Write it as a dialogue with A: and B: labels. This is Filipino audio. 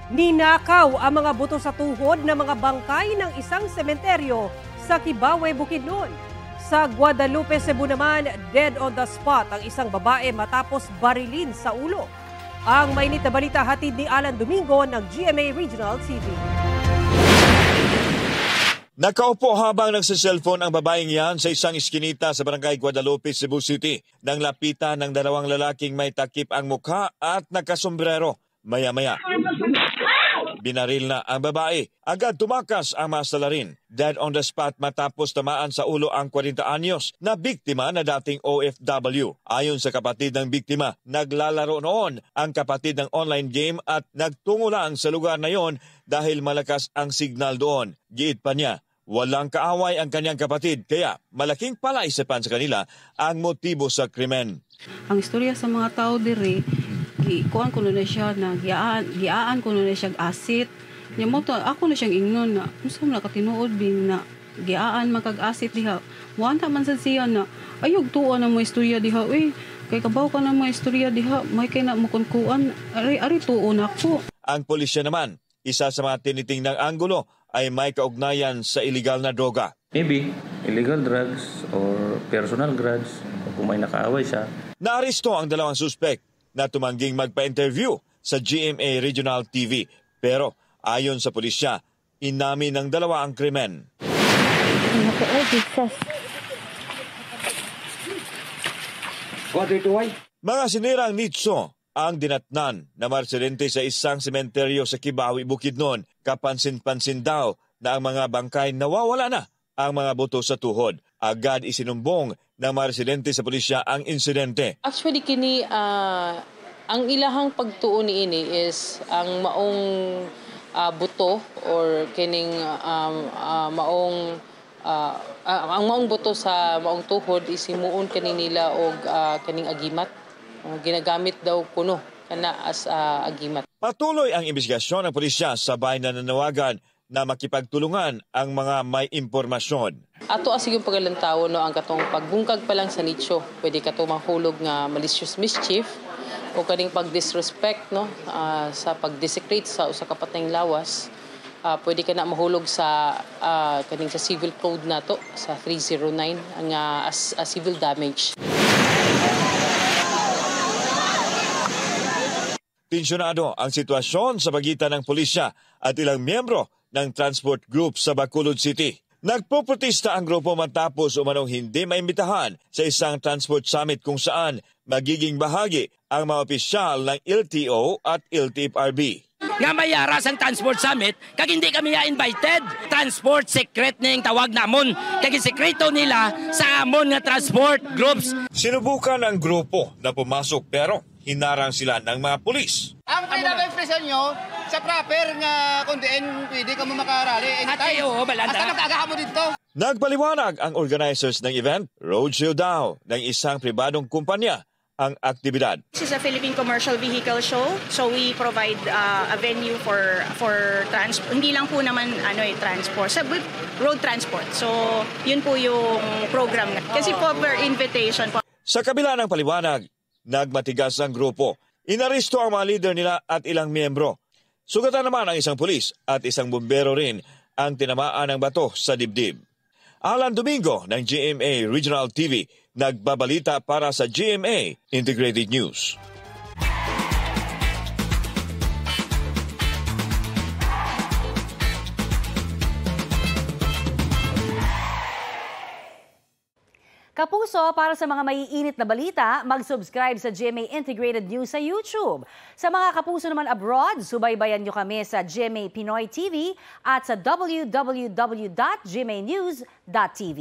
A: Ninakaw ang mga buto sa tuhod ng mga bangkay ng isang sementeryo sa Kibawe, Bukidnon. Sa Guadalupe, Cebu naman, dead on the spot ang isang babae matapos barilin sa ulo. Ang mainit na balita hatid ni Alan Domingo ng GMA Regional TV.
B: Nakaupo habang nagsa-cellphone ang babaeng yan sa isang iskinita sa barangay Guadalupe, Cebu City nang lapitan ng dalawang lalaking may takip ang mukha at nakasombrero. Maya-maya, binaril na ang babae. Agad tumakas ang masalarin. Dead on the spot matapos tamaan sa ulo ang 40 anyos na biktima na dating OFW. Ayon sa kapatid ng biktima, naglalaro noon ang kapatid ng online game at nagtungo lang sa lugar na yon dahil malakas ang signal doon. Giit pa niya, walang kaaway ang kanyang kapatid kaya malaking palaisipan sa kanila ang motibo sa krimen.
C: Ang istorya sa mga tao diri, kuan ko na siya na giyaan ko na siya asit. Nya mo to ako na siyang ingnon na unsa man nakatinuod bing na giyaan magag-asit diha. Wanta man sad siya na ayog tuwa na mo istorya diha. Uy, kay kabaw ka na mo istorya diha. May kay na mo kunkuan. Ari tuon ako.
B: Ang pulisya naman, isa sa mga tinitingnang anggulo ay may kaugnayan sa illegal na droga.
D: Maybe illegal drugs or personal grudge o kung may nakaaway siya.
B: Naaresto ang dalawang suspect na tumangging magpa-interview sa GMA Regional TV. Pero ayon sa pulisya, inamin ng dalawa ang krimen. Mga sinirang nitso ang dinatnan na marsidente sa isang sementeryo sa Kibawe, Bukidnon. Kapansin-pansin daw na ang mga bangkay nawawala na ang mga buto sa tuhod. Agad isinumbong ng mga residente sa pulisya ang insidente.
E: Actually, kini ang ilahang pagtuon niini is ang maong buto or kining maong ang maong buto sa maong tuhod isimuon kani nila og kining agimat. Ginagamit daw kuno kana as agimat.
B: Patuloy ang investigasyon ng pulisya sabay na nanawagan na makipagtulungan ang mga may impormasyon.
E: Ato asigong pagalantaw no ang katong pagbungkag pa lang sa nicho. Pwede ka to mahulog nga malicious mischief o kaning pag-disrespect no sa pag-desecrate sa usa ka patayng lawas. Pwede ka na mahulog sa kaning sa civil code nato sa 309 ang as civil damage.
B: Tensyonado ang sitwasyon sa pagitan ng pulisya at ilang miyembro ng transport group sa Bacolod City. Nagpoprotesta ang grupo matapos umanong hindi maimbitahan sa isang transport summit kung saan magiging bahagi ang mga opisyal ng LTO at LTFRB.
F: Nga mayaras ang transport summit, kag hindi kami invited. Transport secret ning tawag namon, kag sekreto nila sa amon nga transport groups.
B: Sinubukan ang grupo na pumasok pero hinarang sila ng mga pulis.
G: Ang pinaka-impresyon nyo, sa proper nga kundiin pwede ka mo makarali anytime. Asa magkagaha mo dito?
B: Nagpaliwanag ang organizers ng event, roadshow daw ng isang pribadong kumpanya ang aktibidad.
H: This is a Philippine Commercial Vehicle Show, so we provide a venue for transport. Hindi lang po naman transport, sa road transport. So yun po yung program. Kasi po per invitation po.
B: Sa kabila ng paliwanag, nagmatigas ang grupo. Inaresto ang mga leader nila at ilang miyembro. Sugatan naman ang isang pulis at isang bumbero rin ang tinamaan ng bato sa dibdib. Alan Domingo ng GMA Regional TV, nagbabalita para sa GMA Integrated News.
I: Kapuso, para sa mga maiinit na balita, mag-subscribe sa GMA Integrated News sa YouTube. Sa mga kapuso naman abroad, subaybayan nyo kami sa GMA Pinoy TV at sa www.gmanews.tv.